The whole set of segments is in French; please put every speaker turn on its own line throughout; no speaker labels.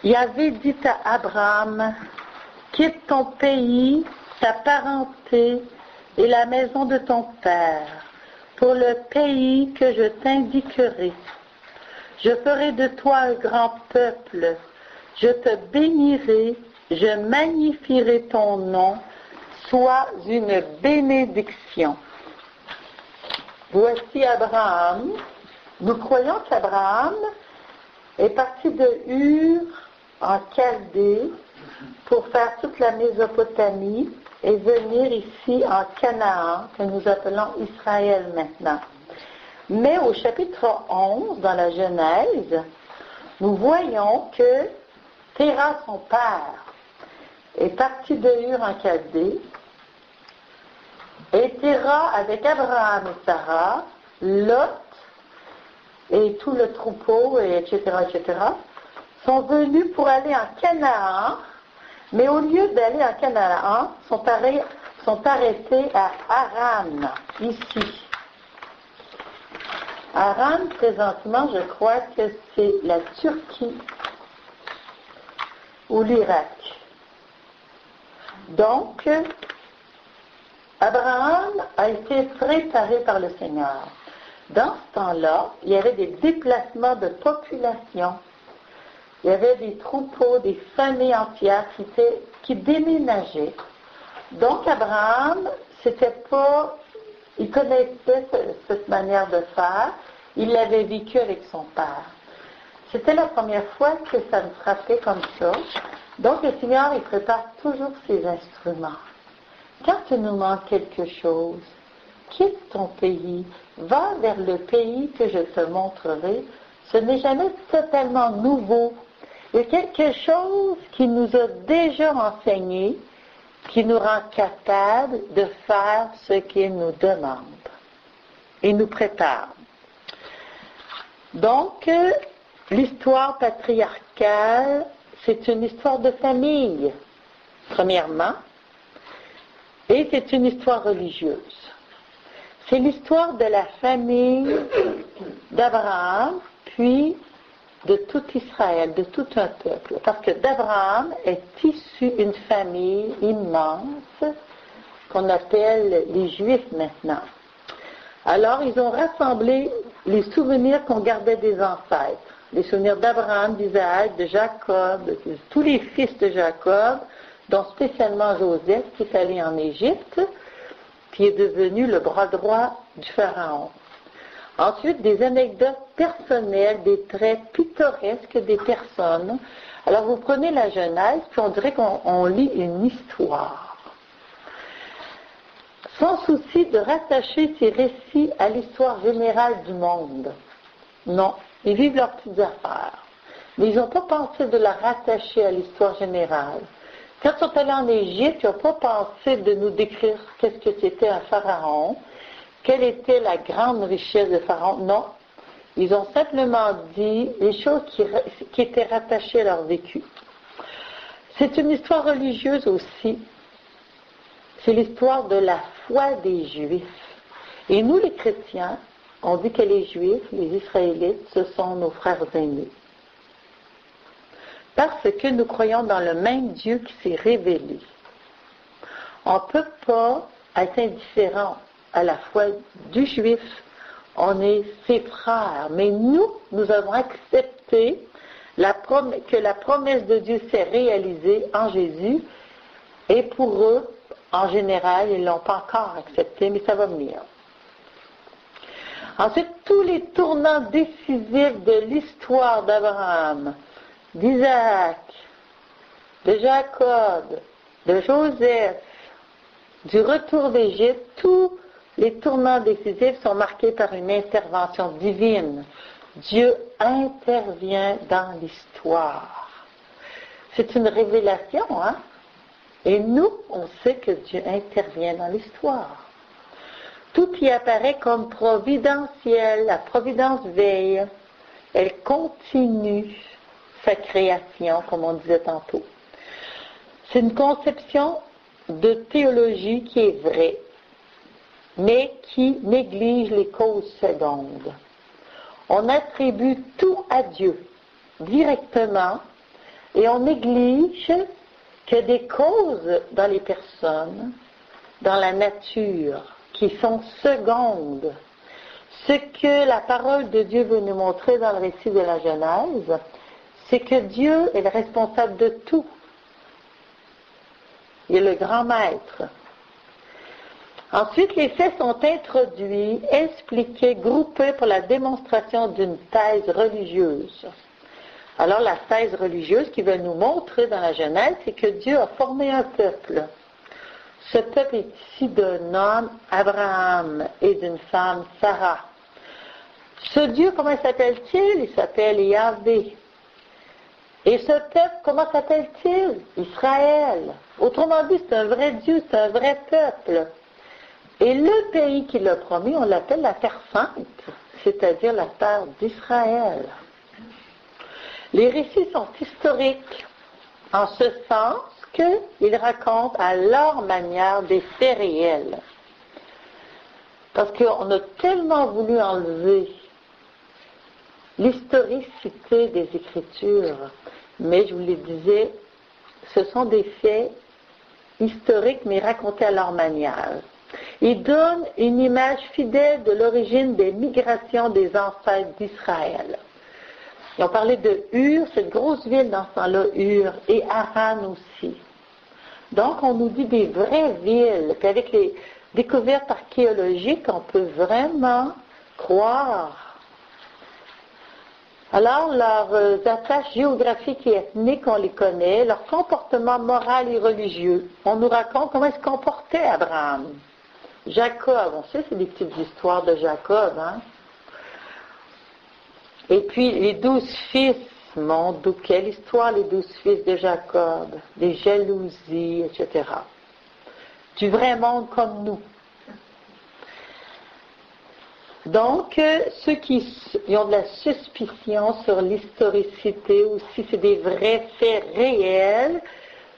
Yahvé dit à Abraham, quitte ton pays, ta parenté et la maison de ton père, pour le pays que je t'indiquerai. Je ferai de toi un grand peuple, je te bénirai, je magnifierai ton nom, sois une bénédiction. Voici Abraham. Nous croyons qu'Abraham est parti de Ur en Chaldée pour faire toute la Mésopotamie et venir ici en Canaan, que nous appelons Israël maintenant. Mais au chapitre 11, dans la Genèse, nous voyons que Téra, son père, est parti de Ur en Chaldée, et Téra, avec Abraham et Sarah, Lot, et tout le troupeau, et etc., sont venus pour aller en Canaan, mais au lieu d'aller en Canaan, sont arrêtés à Haran, ici. Haran, présentement, je crois que c'est la Turquie ou l'Irak. Donc, Abraham a été préparé par le Seigneur. Dans ce temps-là, il y avait des déplacements de population. Il y avait des troupeaux, des familles entières qui déménageaient. Donc Abraham, il connaissait cette manière de faire. Il l'avait vécu avec son père. C'était la première fois que ça me frappait comme ça. Donc le Seigneur, il prépare toujours ses instruments. Quand il nous manque quelque chose, quitte ton pays, va vers le pays que je te montrerai. Ce n'est jamais totalement nouveau. Il y a quelque chose qui nous a déjà enseigné, qui nous rend capables de faire ce qu'il nous demande et nous prépare. Donc, l'histoire patriarcale, c'est une histoire de famille, premièrement, et c'est une histoire religieuse. C'est l'histoire de la famille d'Abraham, puis de tout Israël, de tout un peuple. Parce que d'Abraham est issue une famille immense qu'on appelle les Juifs maintenant. Alors, ils ont rassemblé les souvenirs qu'on gardait des ancêtres. Les souvenirs d'Abraham, d'Isaac, de Jacob, de tous les fils de Jacob, dont spécialement Joseph qui est allé en Égypte, qui est devenu le bras droit du Pharaon. Ensuite, des anecdotes personnelles, des traits pittoresques des personnes. Alors, vous prenez la Genèse, puis on dirait qu'on lit une histoire. Sans souci de rattacher ces récits à l'histoire générale du monde. Non, ils vivent leurs petites affaires. Mais ils n'ont pas pensé de la rattacher à l'histoire générale. Quand ils sont allés en Égypte, ils n'ont pas pensé de nous décrire qu'est-ce que c'était un pharaon, quelle était la grande richesse de Pharaon. Non, ils ont simplement dit les choses qui étaient rattachées à leur vécu. C'est une histoire religieuse aussi. C'est l'histoire de la foi des Juifs. Et nous, les chrétiens, on dit que les Juifs, les Israélites, ce sont nos frères aînés. Parce que nous croyons dans le même Dieu qui s'est révélé. On ne peut pas être indifférent à la foi du Juif. On est ses frères. Mais nous avons accepté que la promesse de Dieu s'est réalisée en Jésus. Et pour eux, en général, ils ne l'ont pas encore accepté, mais ça va venir. Ensuite, tous les tournants décisifs de l'histoire d'Abraham, d'Isaac, de Jacob, de Joseph, du retour d'Égypte, tous les tournants décisifs sont marqués par une intervention divine. Dieu intervient dans l'histoire. C'est une révélation, hein? Et nous, on sait que Dieu intervient dans l'histoire. Tout y apparaît comme providentiel. La providence veille. Elle continue sa création, comme on disait tantôt. C'est une conception de théologie qui est vraie, mais qui néglige les causes secondes. On attribue tout à Dieu, directement, Et on néglige qu'il y a des causes dans les personnes, dans la nature, qui sont secondes. Ce que la parole de Dieu veut nous montrer dans le récit de la Genèse, c'est que Dieu est le responsable de tout. Il est le grand maître. Ensuite, les faits sont introduits, expliqués, groupés pour la démonstration d'une thèse religieuse. Alors, la thèse religieuse qui veut nous montrer dans la Genèse, c'est que Dieu a formé un peuple. Ce peuple est issu d'un homme, Abraham, et d'une femme, Sarah. Ce Dieu, comment s'appelle-t-il? Il s'appelle Yahvé. Et ce peuple, comment s'appelle-t-il? Israël. Autrement dit, c'est un vrai Dieu, c'est un vrai peuple. Et le pays qui l'a promis, on l'appelle la Terre Sainte, c'est-à-dire la terre d'Israël. Les récits sont historiques, en ce sens qu'ils racontent à leur manière des faits réels. Parce qu'on a tellement voulu enlever l'historicité des Écritures, mais je vous le disais, ce sont des faits historiques, mais racontés à leur manière. Ils donnent une image fidèle de l'origine des migrations des ancêtres d'Israël. Ils ont parlé de Ur, cette grosse ville dans ce temps-là, Ur, et Haran aussi. Donc, on nous dit des vraies villes. Puis avec les découvertes archéologiques, on peut vraiment croire. Alors, leurs attaches géographiques et ethniques, on les connaît, leur comportement moral et religieux. On nous raconte comment se comportait Abraham. Jacob, on sait, c'est des petites histoires de Jacob, hein? Et puis, les 12 fils, mon Dieu, quelle histoire, les 12 fils de Jacob, des jalousies, etc. Du vrai monde comme nous. Donc, ceux qui ont de la suspicion sur l'historicité ou si c'est des vrais faits réels,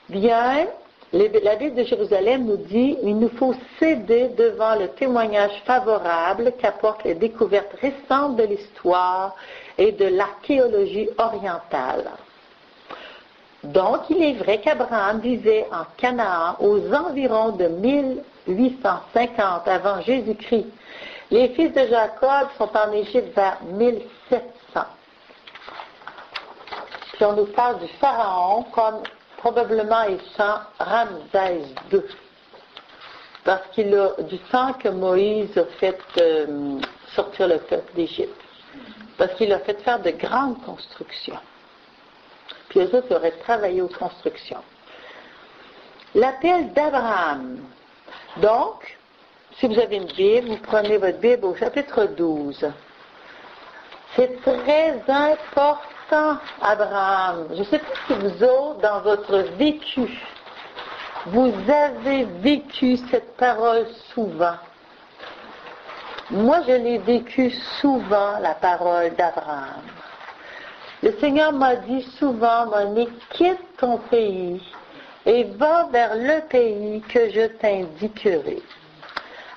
bien, la Bible de Jérusalem nous dit il nous faut céder devant le témoignage favorable qu'apportent les découvertes récentes de l'histoire et de l'archéologie orientale. Donc, il est vrai qu'Abraham vivait en Canaan aux environs de 1850 avant Jésus-Christ. Les fils de Jacob sont en Égypte vers 1700. Puis on nous parle du pharaon comme probablement étant Ramsès II, parce qu'il a, du temps que Moïse a fait sortir le peuple d'Égypte, parce qu'il a fait faire de grandes constructions. Puis eux autres auraient travaillé aux constructions. L'appel d'Abraham. Donc, si vous avez une Bible, vous prenez votre Bible au chapitre 12. C'est très important, Abraham. Je ne sais pas si vous autres, dans votre vécu, vous avez vécu cette parole souvent. Moi, je l'ai vécu souvent, la parole d'Abraham. Le Seigneur m'a dit souvent, Monique, quitte ton pays et va vers le pays que je t'indiquerai.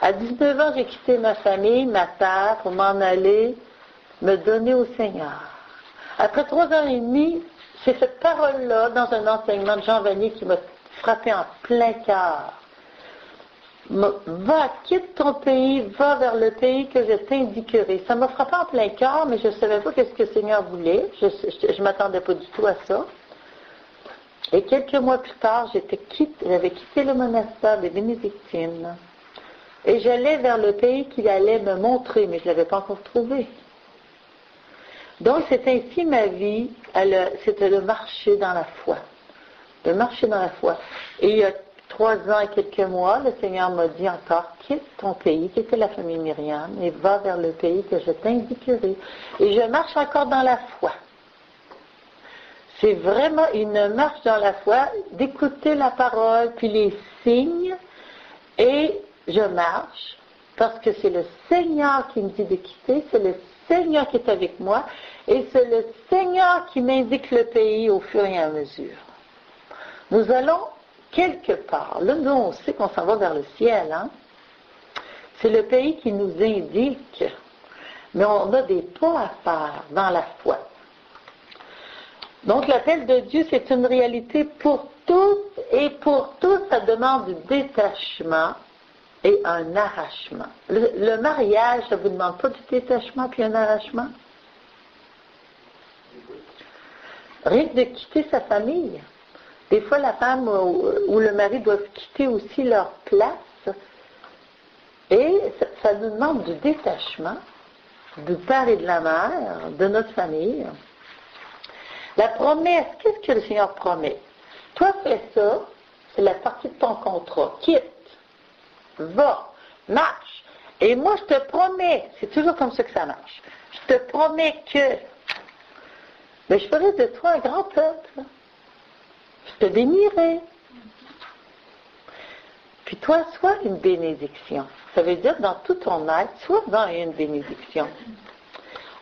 À 19 ans, j'ai quitté ma famille, ma terre, pour m'en aller me donner au Seigneur. Après 3 ans et demi, c'est cette parole-là, dans un enseignement de Jean Vanier, qui m'a frappé en plein cœur. Va, quitte ton pays, va vers le pays que je t'indiquerai. Ça m'a frappé en plein cœur, mais je ne savais pas ce que le Seigneur voulait. Je ne m'attendais pas du tout à ça. Et quelques mois plus tard, j'avais quitté le monastère des Bénédictines. Et j'allais vers le pays qu'il allait me montrer, mais je ne l'avais pas encore trouvé. Donc, c'est ainsi ma vie, c'était de marcher dans la foi. De marcher dans la foi. Et il y a 3 ans et quelques mois, le Seigneur m'a dit encore, quitte ton pays, quitte la famille Myriam, et va vers le pays que je t'indiquerai. Et je marche encore dans la foi. C'est vraiment une marche dans la foi, d'écouter la parole, puis les signes, et je marche, parce que c'est le Seigneur qui me dit de quitter, c'est le Seigneur qui est avec moi, et c'est le Seigneur qui m'indique le pays au fur et à mesure. Nous allons quelque part. Là, nous, on sait qu'on s'en va vers le ciel, hein? C'est le pays qui nous indique, mais on a des pas à faire dans la foi. Donc l'appel de Dieu, c'est une réalité pour tous, et pour tous, ça demande du détachement et un arrachement. Le mariage, ça ne vous demande pas du détachement puis un arrachement? Rien que de quitter sa famille. Des fois, la femme ou le mari doivent quitter aussi leur place. Et ça nous demande du détachement du père et de la mère, de notre famille. La promesse, qu'est-ce que le Seigneur promet? Toi, fais ça, c'est la partie de ton contrat. Quitte, va, marche. Et moi, je te promets, c'est toujours comme ça que ça marche, je te promets que je ferai de toi un grand peuple. Je te bénirai. Puis toi, sois une bénédiction. Ça veut dire, dans tout ton être, sois dans une bénédiction.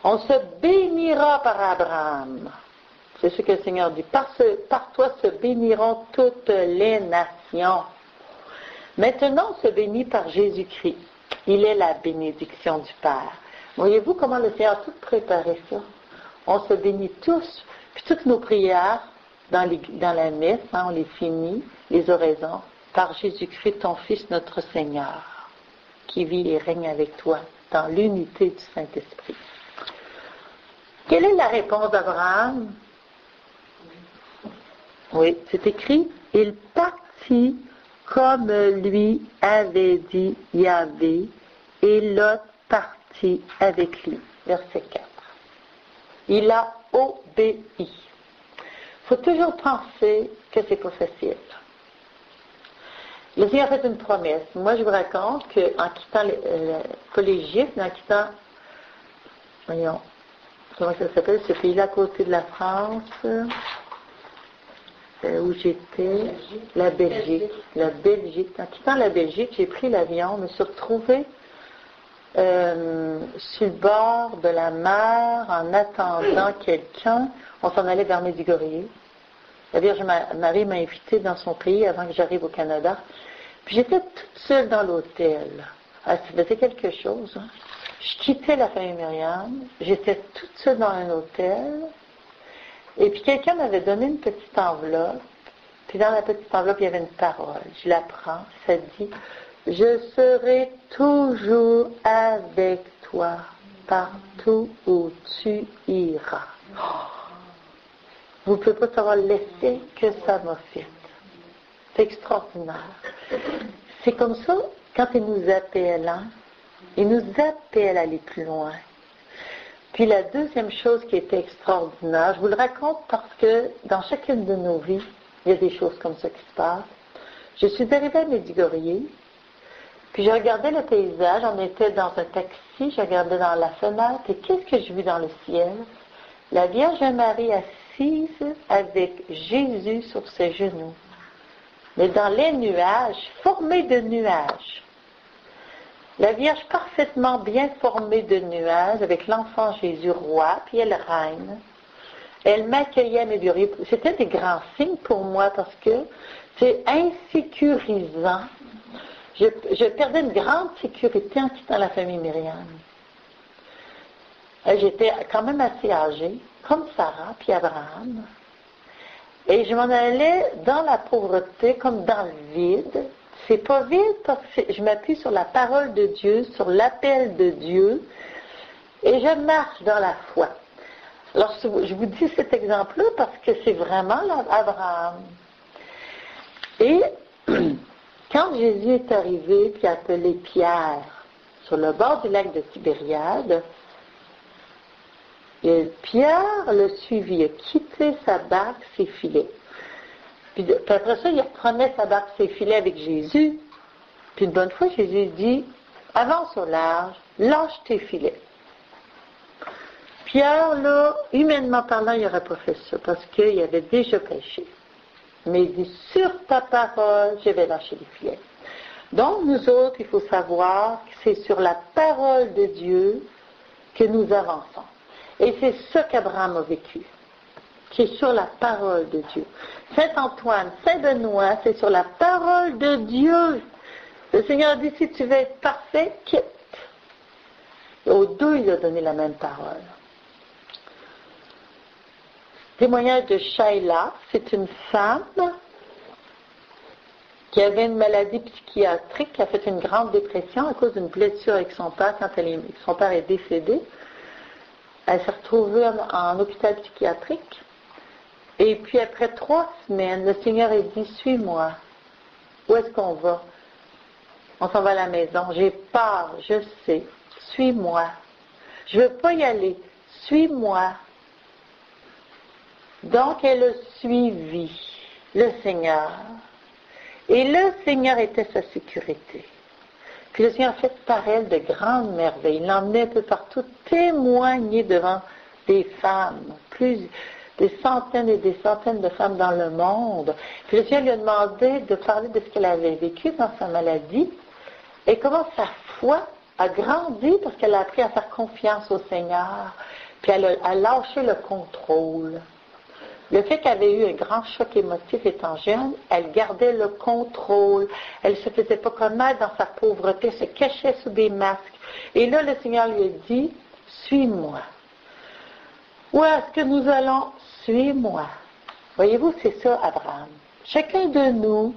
On se bénira par Abraham. C'est ce que le Seigneur dit. Par toi se béniront toutes les nations. Maintenant, on se bénit par Jésus-Christ. Il est la bénédiction du Père. Voyez-vous comment le Seigneur a tout préparé ça? On se bénit tous. Puis toutes nos prières dans la messe, on les finit, les oraisons, par Jésus-Christ, ton Fils, notre Seigneur, qui vit et règne avec toi dans l'unité du Saint-Esprit. Quelle est la réponse d'Abraham? Oui, c'est écrit, il partit comme lui avait dit Yahvé, et Lot partit avec lui. Verset 4. Il a obéi. Il faut toujours penser que c'est pas facile. Le Seigneur a fait une promesse. Moi, je vous raconte qu'en quittant pas l'Égypte, mais en quittant, voyons, comment ça s'appelle, ce pays-là à côté de la France, où j'étais, la Belgique. En quittant la Belgique, j'ai pris l'avion, me suis retrouvée sur le bord de la mer en attendant quelqu'un. On s'en allait vers Medjugorje. La Vierge Marie m'a invitée dans son pays avant que j'arrive au Canada. Puis j'étais toute seule dans l'hôtel. Ça faisait quelque chose. Hein. Je quittais la famille Myriam. J'étais toute seule dans un hôtel. Et puis quelqu'un m'avait donné une petite enveloppe. Puis dans la petite enveloppe, il y avait une parole. Je la prends. Ça dit « Je serai toujours avec toi partout où tu iras. » Vous ne pouvez pas savoir l'effet que ça m'a fait. C'est extraordinaire. C'est comme ça, quand il nous appelle, il nous appelle à aller plus loin. Puis la deuxième chose qui était extraordinaire, je vous le raconte parce que dans chacune de nos vies, il y a des choses comme ça qui se passent. Je suis arrivée à Medjugorje, puis je regardais le paysage, on était dans un taxi, je regardais dans la fenêtre, et qu'est-ce que je vis dans le ciel? La Vierge Marie assise avec Jésus sur ses genoux. Mais dans les nuages, formés de nuages. La Vierge parfaitement bien formée de nuages, avec l'enfant Jésus roi, puis elle reine. Elle m'accueillait à Medjugorje. C'était des grands signes pour moi parce que c'est insécurisant. Je perdais une grande sécurité en quittant la famille Myriam. J'étais quand même assez âgée, comme Sarah puis Abraham. Et je m'en allais dans la pauvreté, comme dans le vide. C'est pas vide parce que je m'appuie sur la parole de Dieu, sur l'appel de Dieu, et je marche dans la foi. Alors, je vous dis cet exemple-là parce que c'est vraiment Abraham. Et quand Jésus est arrivé puis a appelé Pierre sur le bord du lac de Tibériade, et Pierre le suivit, il a quitté sa barque, ses filets. Puis après ça, il reprenait sa barque, ses filets avec Jésus. Puis une bonne fois, Jésus dit, avance au large, lâche tes filets. Pierre, là, humainement parlant, il n'aurait pas fait ça parce qu'il avait déjà péché. Mais il dit, sur ta parole, je vais lâcher les filets. Donc, nous autres, il faut savoir que c'est sur la parole de Dieu que nous avançons. Et c'est ça qu'Abraham a vécu, qui est sur la parole de Dieu. Saint-Antoine, Saint-Benoît, c'est sur la parole de Dieu. Le Seigneur dit, si tu veux être parfait, quitte. Et aux deux, il a donné la même parole. Témoignage de Shaila, c'est une femme qui avait une maladie psychiatrique, qui a fait une grande dépression à cause d'une blessure avec son père quand son père est décédé. Elle s'est retrouvée en hôpital psychiatrique. Et puis après 3 semaines, le Seigneur a dit, suis-moi. Où est-ce qu'on va? On s'en va à la maison. J'ai peur, je sais. Suis-moi. Je ne veux pas y aller. Suis-moi. Donc elle a suivi le Seigneur. Et le Seigneur était sa sécurité. Puis le Seigneur a fait par elle de grandes merveilles. Il l'emmenait un peu partout témoigner devant des femmes, des centaines et des centaines de femmes dans le monde. Puis le Seigneur lui a demandé de parler de ce qu'elle avait vécu dans sa maladie et comment sa foi a grandi parce qu'elle a appris à faire confiance au Seigneur. Puis elle a lâché le contrôle. Le fait qu'elle avait eu un grand choc émotif étant jeune, elle gardait le contrôle. Elle ne se faisait pas connaître dans sa pauvreté, elle se cachait sous des masques. Et là, le Seigneur lui a dit, suis-moi. Où est-ce que nous allons? Suis-moi. Voyez-vous, c'est ça, Abraham. Chacun de nous,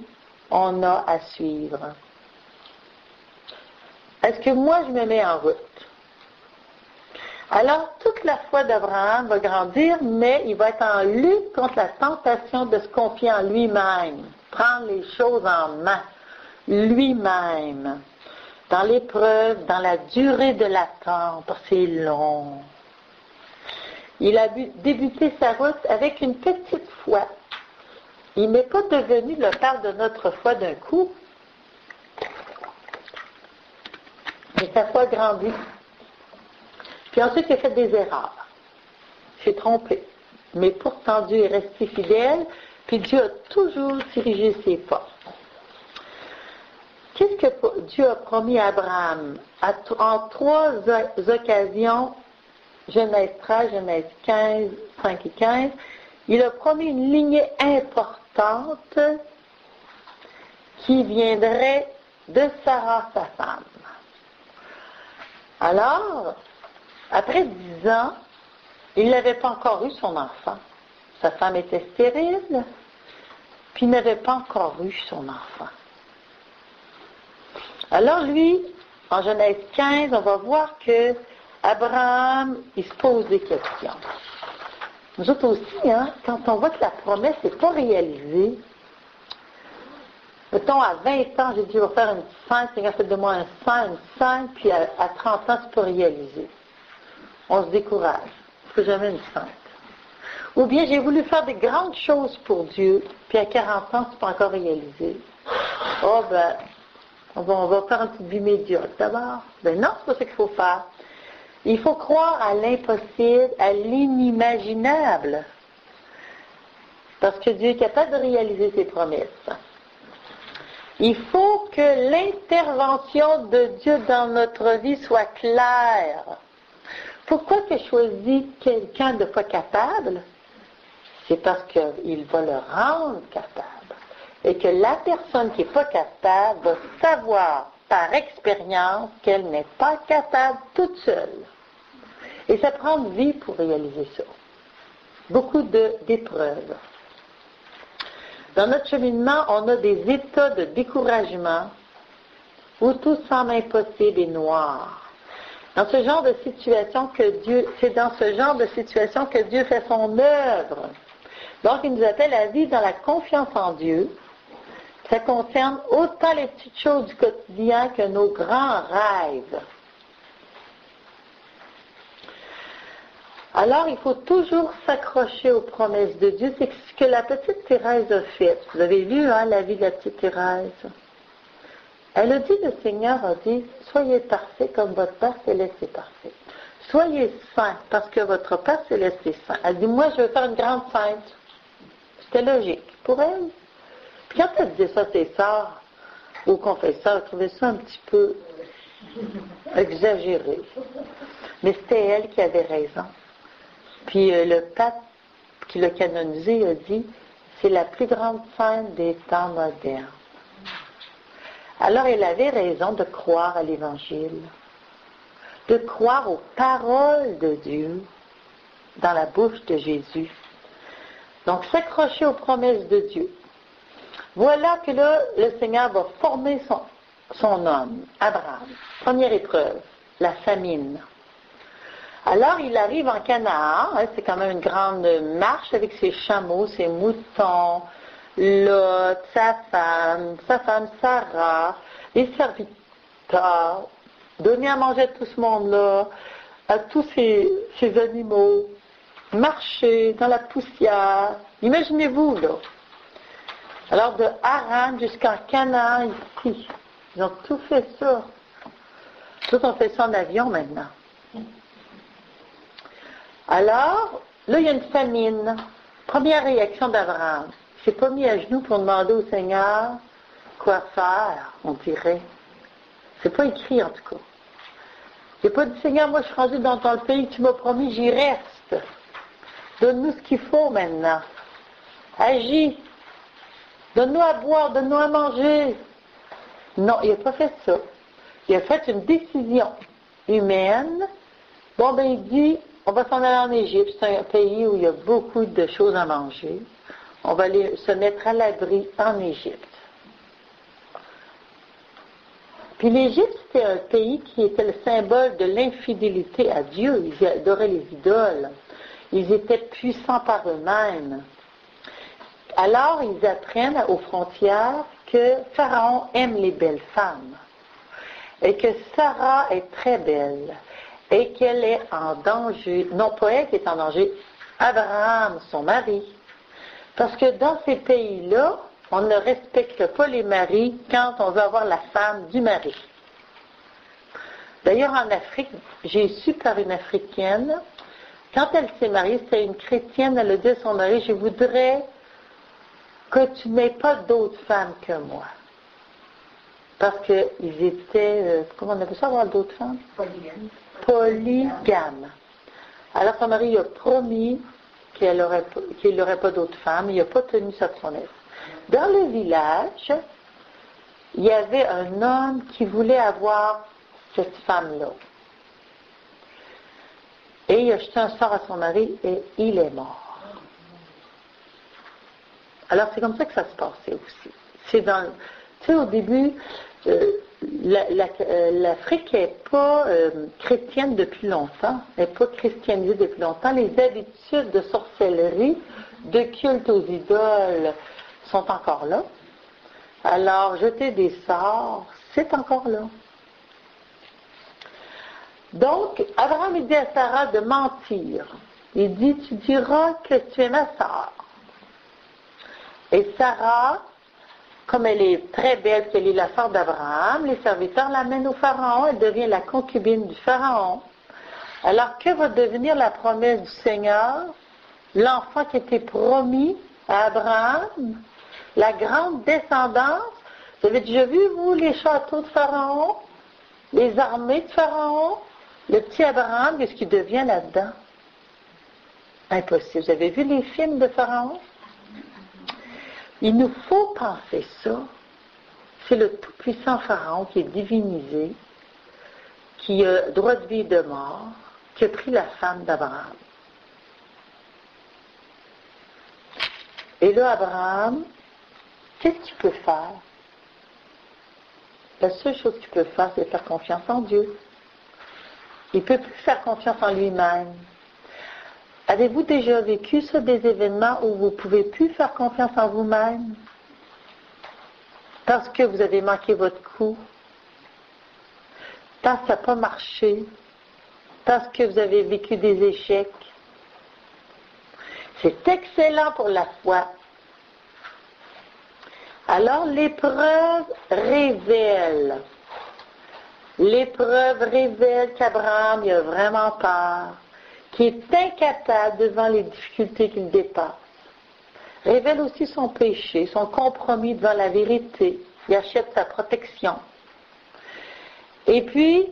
on a à suivre. Est-ce que moi, je me mets en route? Alors, toute la foi d'Abraham va grandir, mais il va être en lutte contre la tentation de se confier en lui-même, prendre les choses en main, lui-même, dans l'épreuve, dans la durée de l'attente, parce que c'est long. Il a débuté sa route avec une petite foi. Il n'est pas devenu le père de notre foi d'un coup, mais sa foi grandit. Puis ensuite, il a fait des erreurs. Il s'est trompé. Mais pourtant, Dieu est resté fidèle, puis Dieu a toujours dirigé ses pas. Qu'est-ce que Dieu a promis à Abraham? En 3 occasions, Genèse 13, Genèse 15, 5 et 15, il a promis une lignée importante qui viendrait de Sarah, sa femme. Alors, après 10 ans, il n'avait pas encore eu son enfant. Sa femme était stérile, puis il n'avait pas encore eu son enfant. Alors lui, en Genèse 15, on va voir que Abraham, il se pose des questions. Nous autres aussi, quand on voit que la promesse n'est pas réalisée, mettons, à 20 ans, j'ai dit, je vais faire une scène, Seigneur, fait de moi une scène, puis à 30 ans, c'est pas réalisé. On se décourage. Je ne ferai jamais une sainte. Ou bien j'ai voulu faire des grandes choses pour Dieu, puis à 40 ans, c'est pas encore réalisé. Oh ben, on va faire une petite vie médiocre d'abord. Ben non, c'est pas ça qu'il faut faire. Il faut croire à l'impossible, à l'inimaginable. Parce que Dieu est capable de réaliser ses promesses. Il faut que l'intervention de Dieu dans notre vie soit claire. Pourquoi tu as choisi quelqu'un de pas capable? C'est parce qu'il va le rendre capable. Et que la personne qui n'est pas capable va savoir par expérience qu'elle n'est pas capable toute seule. Et ça prend une vie pour réaliser ça. Beaucoup d'épreuves. Dans notre cheminement, on a des états de découragement où tout semble impossible et noir. Dans ce genre de situation c'est dans ce genre de situation que Dieu fait son œuvre. Donc, il nous appelle à vivre dans la confiance en Dieu. Ça concerne autant les petites choses du quotidien que nos grands rêves. Alors, il faut toujours s'accrocher aux promesses de Dieu. C'est ce que la petite Thérèse a fait. Vous avez lu la vie de la petite Thérèse. Elle a dit, le Seigneur a dit, soyez parfaits comme votre Père Céleste est parfait. Soyez saints parce que votre Père Céleste est saint. Elle dit, moi, je veux faire une grande sainte. C'était logique pour elle. Puis quand elle disait ça à ses sœurs, aux confesseurs, elle trouvait ça un petit peu exagéré. Mais c'était elle qui avait raison. Puis le pape qui l'a canonisé a dit, c'est la plus grande sainte des temps modernes. Alors elle avait raison de croire à l'Évangile, de croire aux paroles de Dieu dans la bouche de Jésus. Donc, s'accrocher aux promesses de Dieu. Voilà que là, le Seigneur va former son homme, Abraham. Première épreuve, la famine. Alors, il arrive en Canaan, c'est quand même une grande marche avec ses chameaux, ses moutons, Lot, sa femme Sarah, les serviteurs, donner à manger à tout ce monde-là, à tous ces animaux, marcher dans la poussière. Imaginez-vous, là. Alors, de Haran jusqu'en Canaan, ici, ils ont tout fait ça. Tout on fait ça en avion maintenant. Alors, là, il y a une famine. Première réaction d'Abraham. Il ne s'est pas mis à genoux pour demander au Seigneur quoi faire, on dirait. C'est pas écrit, en tout cas. Il n'a pas dit, Seigneur, moi, je suis rendu dans le pays que tu m'as promis, j'y reste. Donne-nous ce qu'il faut maintenant. Agis. Donne-nous à boire, donne-nous à manger. Non, il n'a pas fait ça. Il a fait une décision humaine. Bon, ben, il dit, on va s'en aller en Égypte. C'est un pays où il y a beaucoup de choses à manger. On va aller se mettre à l'abri en Égypte. Puis l'Égypte, c'était un pays qui était le symbole de l'infidélité à Dieu. Ils adoraient les idoles. Ils étaient puissants par eux-mêmes. Alors, ils apprennent aux frontières que Pharaon aime les belles femmes et que Sarah est très belle et qu'elle est en danger. Non pas elle qui est en danger, Abraham, son mari. Parce que dans ces pays-là, on ne respecte pas les maris quand on veut avoir la femme du mari. D'ailleurs, en Afrique, j'ai su par une Africaine, quand elle s'est mariée, c'était une chrétienne, elle a dit à son mari, je voudrais que tu n'aies pas d'autres femmes que moi. Parce qu'ils étaient, comment on appelle ça, avoir d'autres femmes? Polygames. Alors son mari a promis qu'il n'aurait pas d'autres femmes, il n'a pas tenu sa promesse. Dans le village, il y avait un homme qui voulait avoir cette femme-là. Et il a jeté un sort à son mari et il est mort. Alors, c'est comme ça que ça se passait aussi. Tu sais, au début, l'Afrique n'est pas chrétienne depuis longtemps, n'est pas christianisée depuis longtemps. Les habitudes de sorcellerie, de culte aux idoles sont encore là. Alors, jeter des sorts, c'est encore là. Donc, Abraham dit à Sarah de mentir. Il dit, tu diras que tu es ma sœur. Et Sarah, comme elle est très belle, qu'elle est la sœur d'Abraham, les serviteurs l'amènent au Pharaon, elle devient la concubine du Pharaon. Alors, que va devenir la promesse du Seigneur? L'enfant qui était promis à Abraham, la grande descendance. Vous avez déjà vu, vous, les châteaux de Pharaon, les armées de Pharaon, le petit Abraham, qu'est-ce qu'il devient là-dedans? Impossible. Vous avez vu les films de Pharaon? Il nous faut penser ça. C'est le tout-puissant Pharaon qui est divinisé, qui a droit de vie et de mort, qui a pris la femme d'Abraham. Et là, Abraham, qu'est-ce qu'il peut faire? La seule chose qu'il peut faire, c'est faire confiance en Dieu. Il ne peut plus faire confiance en lui-même. Avez-vous déjà vécu ça, des événements où vous ne pouvez plus faire confiance en vous-même? Parce que vous avez manqué votre coup, parce que ça n'a pas marché, parce que vous avez vécu des échecs. C'est excellent pour la foi. Alors l'épreuve révèle qu'Abraham il a vraiment peur, qui est incapable devant les difficultés qu'il dépasse. Révèle aussi son péché, son compromis devant la vérité. Il achète sa protection. Et puis,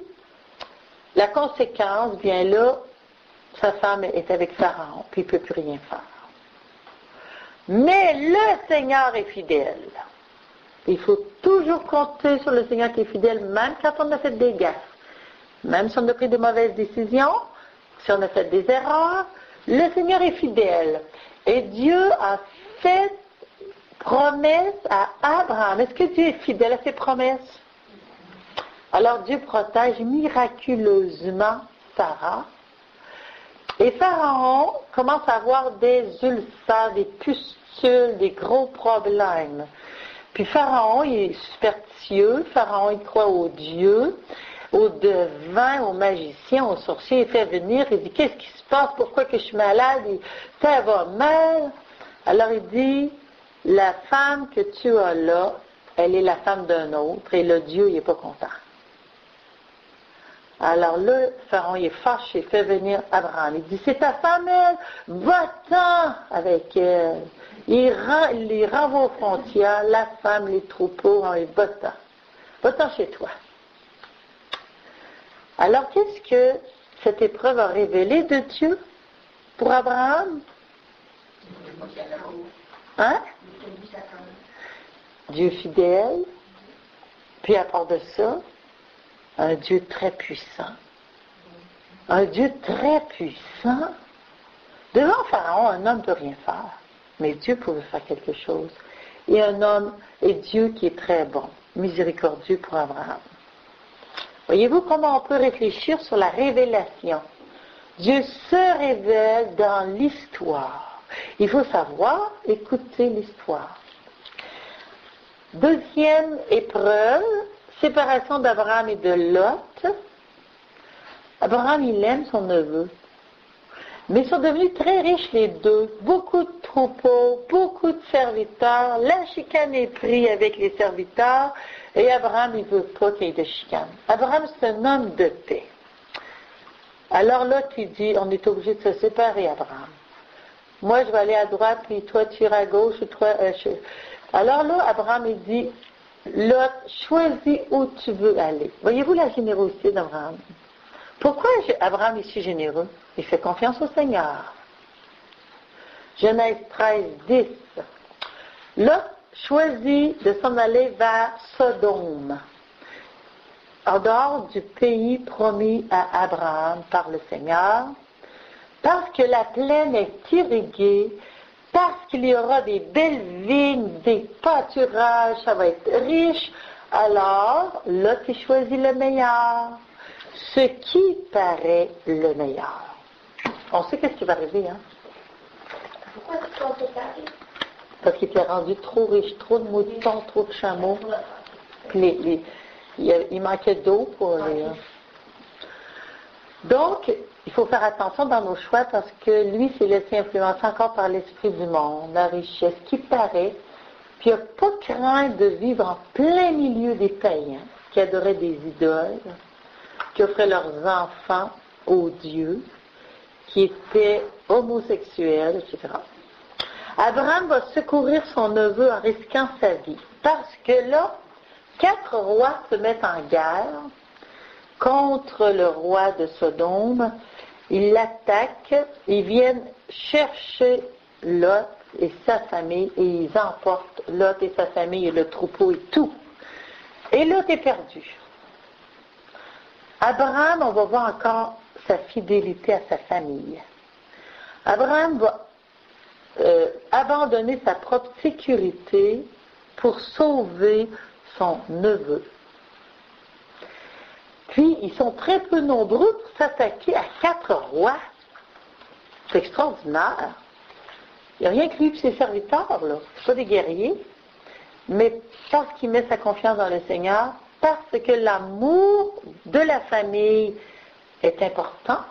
la conséquence vient là, sa femme est avec Pharaon, puis il ne peut plus rien faire. Mais le Seigneur est fidèle. Il faut toujours compter sur le Seigneur qui est fidèle, même quand on a fait des gaffes. Même si on a pris de mauvaises décisions, si on a fait des erreurs, Le Seigneur est fidèle. Et Dieu a fait promesse à Abraham. Est-ce que Dieu est fidèle à ses promesses? Alors Dieu protège miraculeusement Sarah. Et Pharaon commence à avoir des ulcères, des pustules, des gros problèmes. Puis Pharaon, il est superstitieux. Pharaon, il croit aux dieux, aux devins, aux magiciens, aux sorciers. Il fait venir, il dit, qu'est-ce qui se passe? Pourquoi que je suis malade? Ça va mal. Alors il dit, la femme que tu as là, elle est la femme d'un autre, et le Dieu, il n'est pas content. Alors là, Pharaon, il est fâché, il fait venir Abraham. Il dit, c'est ta femme, elle, va-t'en avec elle. Il les renvoie aux frontières, la femme, les troupeaux, et va-t'en. Va-t'en chez toi. Alors, qu'est-ce que cette épreuve a révélé de Dieu pour Abraham? Hein? Dieu fidèle, puis à part de ça, un Dieu très puissant. Un Dieu très puissant. Devant Pharaon, un homme ne peut rien faire, mais Dieu pouvait faire quelque chose. Et un homme est Dieu qui est très bon, miséricordieux pour Abraham. Voyez-vous comment on peut réfléchir sur la révélation? Dieu se révèle dans l'histoire. Il faut savoir écouter l'histoire. Deuxième épreuve, séparation d'Abraham et de Lot. Abraham, il aime son neveu. Mais ils sont devenus très riches les deux. Beaucoup de troupeaux, beaucoup de serviteurs. La chicane est prise avec les serviteurs. Et Abraham, il ne veut pas qu'il y ait de chicane. Abraham, c'est un homme de paix. Alors Lot, il dit, on est obligé de se séparer, Abraham. Moi, je vais aller à droite, puis toi, tu iras à gauche. Alors là, Abraham, il dit, Lot, choisis où tu veux aller. Voyez-vous la générosité d'Abraham? Pourquoi Abraham est si généreux? Il fait confiance au Seigneur. Genèse 13, 10. Lot choisit de s'en aller vers Sodome, en dehors du pays promis à Abraham par le Seigneur, parce que la plaine est irriguée, parce qu'il y aura des belles vignes, des pâturages, ça va être riche. Alors, Lot il choisit le meilleur, ce qui paraît le meilleur. On sait qu'est-ce qui va arriver, hein?
Pourquoi tu t'en séparé?
Parce qu'il était rendu trop riche, trop de moutons, trop de chameaux. Puis il manquait d'eau pour les... Donc, il faut faire attention dans nos choix parce que lui s'est laissé influencer encore par l'esprit du monde, la richesse, qui paraît. Puis il n'a pas craint de vivre en plein milieu des païens qui adoraient des idoles, qui offraient leurs enfants aux dieux, qui étaient homosexuels, etc. Abraham va secourir son neveu en risquant sa vie. Parce que là, 4 rois se mettent en guerre contre le roi de Sodome. Ils l'attaquent, ils viennent chercher Lot et sa famille et ils emportent Lot et sa famille et le troupeau et tout. Et Lot est perdu. Abraham, on va voir encore sa fidélité à sa famille. Abraham va abandonner sa propre sécurité pour sauver son neveu. Puis, ils sont très peu nombreux pour s'attaquer à 4 rois. C'est extraordinaire. Il n'y a rien que lui et ses serviteurs, là. C'est pas des guerriers. Mais parce qu'il met sa confiance dans le Seigneur, parce que l'amour de la famille est important,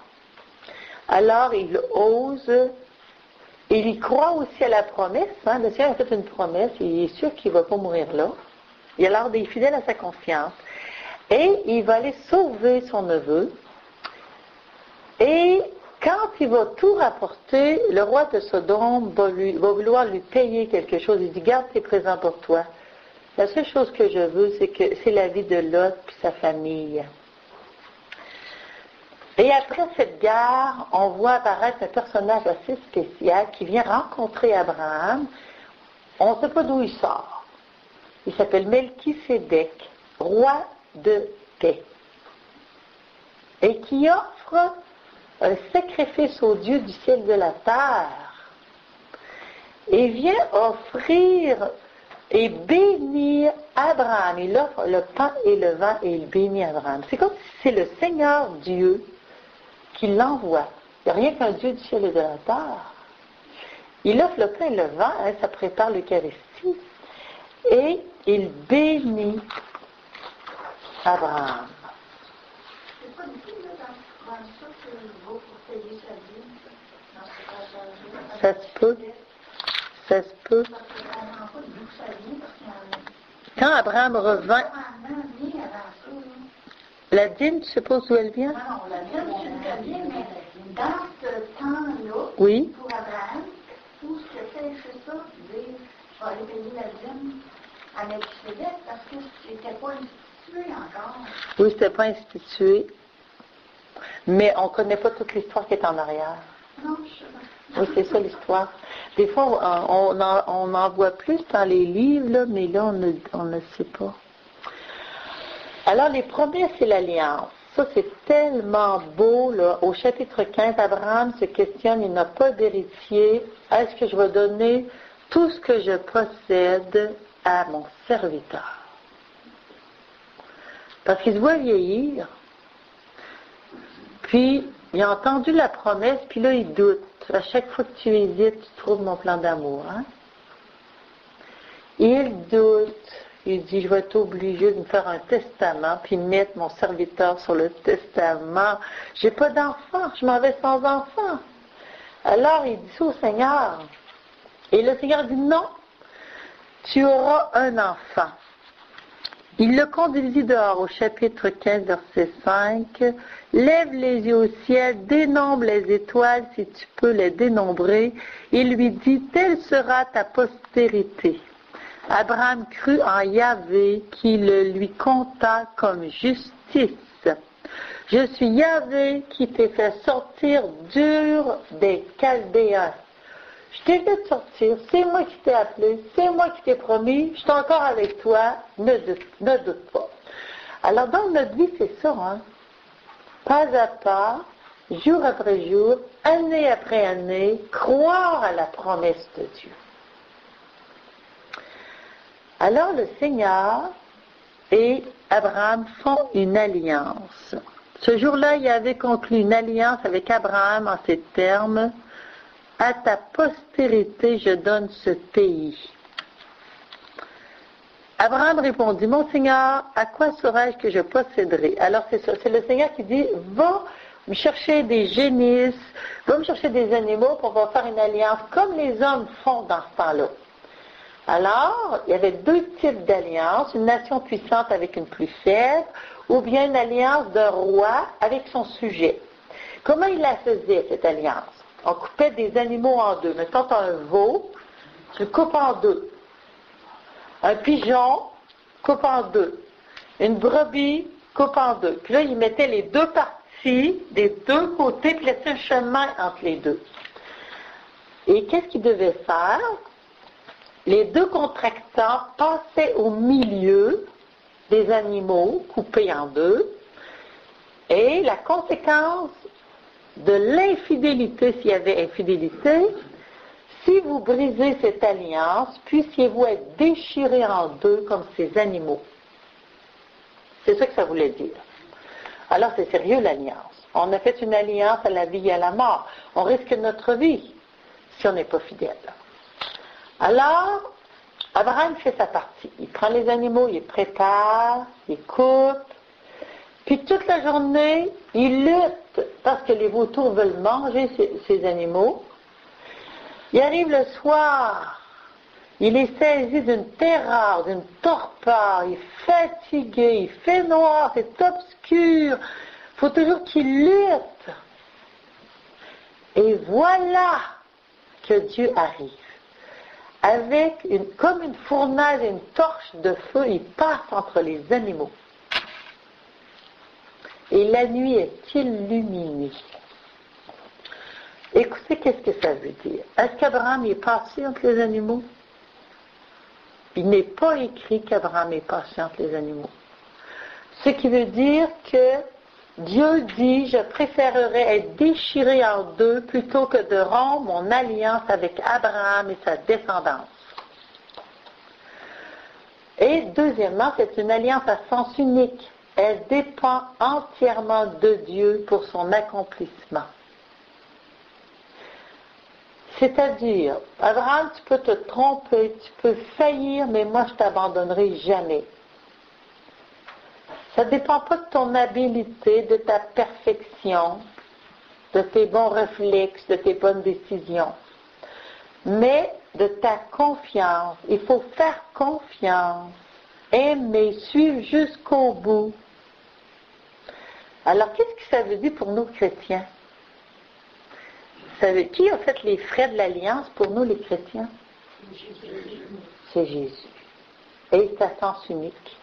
alors il ose, et il croit aussi à la promesse. Hein? Le Seigneur a fait une promesse, et il est sûr qu'il ne va pas mourir là. Il a l'air fidèle à sa confiance. Et il va aller sauver son neveu. Et quand il va tout rapporter, le roi de Sodome va vouloir lui payer quelque chose. Il dit, garde tes présents pour toi. La seule chose que je veux, c'est la vie de Lot et sa famille. Et après cette guerre, on voit apparaître un personnage assez spécial qui vient rencontrer Abraham. On ne sait pas d'où il sort. Il s'appelle Melchisédek, roi de paix. Et qui offre un sacrifice au Dieu du ciel et de la terre et vient offrir et bénir Abraham. Il offre le pain et le vin et il bénit Abraham. C'est comme si c'est le Seigneur Dieu qui l'envoie. Il n'y a rien qu'un Dieu du ciel et de la terre. Il offre le pain et le vin, hein, ça prépare l'Eucharistie, et il bénit Abraham.
C'est pas du tout dans ça que vous payer sa vie, dans ce passage-là.
Ça se peut. Ça se peut.
Parce qu'on n'en pas d'où ça vient, parce qu'il y en a.
Quand Abraham revint, la dîme, tu supposes d'où elle vient?
Non, la dîme, c'est très bien, mais dans ce temps-là,
Oui.
pour Abraham, tout ce que c'est ça, dire, je vais aller payer la dîme à Melchizedek, parce que c'était pas institué encore.
Oui, c'était pas institué. Mais on ne connaît pas toute l'histoire qui est en arrière.
Non, je sais pas.
Oui, c'est ça l'histoire. Des fois, on en voit plus dans les livres, là, mais là, on ne sait pas. Alors, les promesses et l'alliance. Ça, c'est tellement beau, là. Au chapitre 15, Abraham se questionne, il n'a pas d'héritier. Est-ce que je vais donner tout ce que je possède à mon serviteur? Parce qu'il se voit vieillir. Puis, il a entendu la promesse, puis là, il doute. À chaque fois que tu hésites, tu trouves mon plan d'amour. Hein? Il doute. Il dit, je vais être obligé de me faire un testament, puis mettre mon serviteur sur le testament. J'ai pas d'enfant, je m'en vais sans enfant. Alors, il dit ça au Seigneur. Et le Seigneur dit, non, tu auras un enfant. Il le conduisit dehors au chapitre 15, verset 5. Lève les yeux au ciel, dénombre les étoiles si tu peux les dénombrer. Il lui dit, telle sera ta postérité. Abraham crut en Yahvé qui le lui compta comme justice. Je suis Yahvé qui t'ai fait sortir d'Ur des Chaldéens. Je t'ai fait sortir, c'est moi qui t'ai appelé, c'est moi qui t'ai promis, je suis encore avec toi, ne doute pas. Alors dans notre vie, c'est ça, hein? Pas à pas, jour après jour, année après année, croire à la promesse de Dieu. Alors le Seigneur et Abraham font une alliance. Ce jour-là, il avait conclu une alliance avec Abraham en ces termes. À ta postérité, je donne ce pays. Abraham répondit, mon Seigneur, à quoi saurais-je que je posséderai? Alors c'est ça, c'est le Seigneur qui dit, va me chercher des génisses, va me chercher des animaux, pour on va faire une alliance, comme les hommes font dans ce temps-là. Alors, il y avait deux types d'alliances, une nation puissante avec une plus faible, ou bien une alliance d'un roi avec son sujet. Comment il la faisait, cette alliance? On coupait des animaux en deux. Mettons, tu as un veau, tu le coupes en deux. Un pigeon, coupe en deux. Une brebis, coupe en deux. Puis là, il mettait les deux parties des deux côtés, puis laissait un chemin entre les deux. Et qu'est-ce qu'il devait faire? Les deux contractants passaient au milieu des animaux coupés en deux. Et la conséquence de l'infidélité, s'il y avait infidélité, si vous brisez cette alliance, puissiez-vous être déchirés en deux comme ces animaux. C'est ça que ça voulait dire. Alors c'est sérieux l'alliance. On a fait une alliance à la vie et à la mort. On risque notre vie si on n'est pas fidèle. Alors, Abraham fait sa partie. Il prend les animaux, il les prépare, il coupe. Puis toute la journée, il lutte parce que les vautours veulent manger ces animaux. Il arrive le soir, il est saisi d'une terreur, d'une torpeur, il est fatigué, il fait noir, c'est obscur. Il faut toujours qu'il lutte. Et voilà que Dieu arrive. Avec comme une fournaise et une torche de feu, il passe entre les animaux. Et la nuit est illuminée. Écoutez, qu'est-ce que ça veut dire? Est-ce qu'Abraham est passé entre les animaux? Il n'est pas écrit qu'Abraham est passé entre les animaux. Ce qui veut dire que Dieu dit, je préférerais être déchiré en deux plutôt que de rompre mon alliance avec Abraham et sa descendance. Et deuxièmement, c'est une alliance à sens unique. Elle dépend entièrement de Dieu pour son accomplissement. C'est-à-dire, Abraham, tu peux te tromper, tu peux faillir, mais moi je ne t'abandonnerai jamais. Ça ne dépend pas de ton habileté, de ta perfection, de tes bons réflexes, de tes bonnes décisions, mais de ta confiance. Il faut faire confiance, aimer, suivre jusqu'au bout. Alors, qu'est-ce que ça veut dire pour nous chrétiens? Qui a fait les frais de l'alliance pour nous les chrétiens? C'est Jésus. Et c'est à sens unique.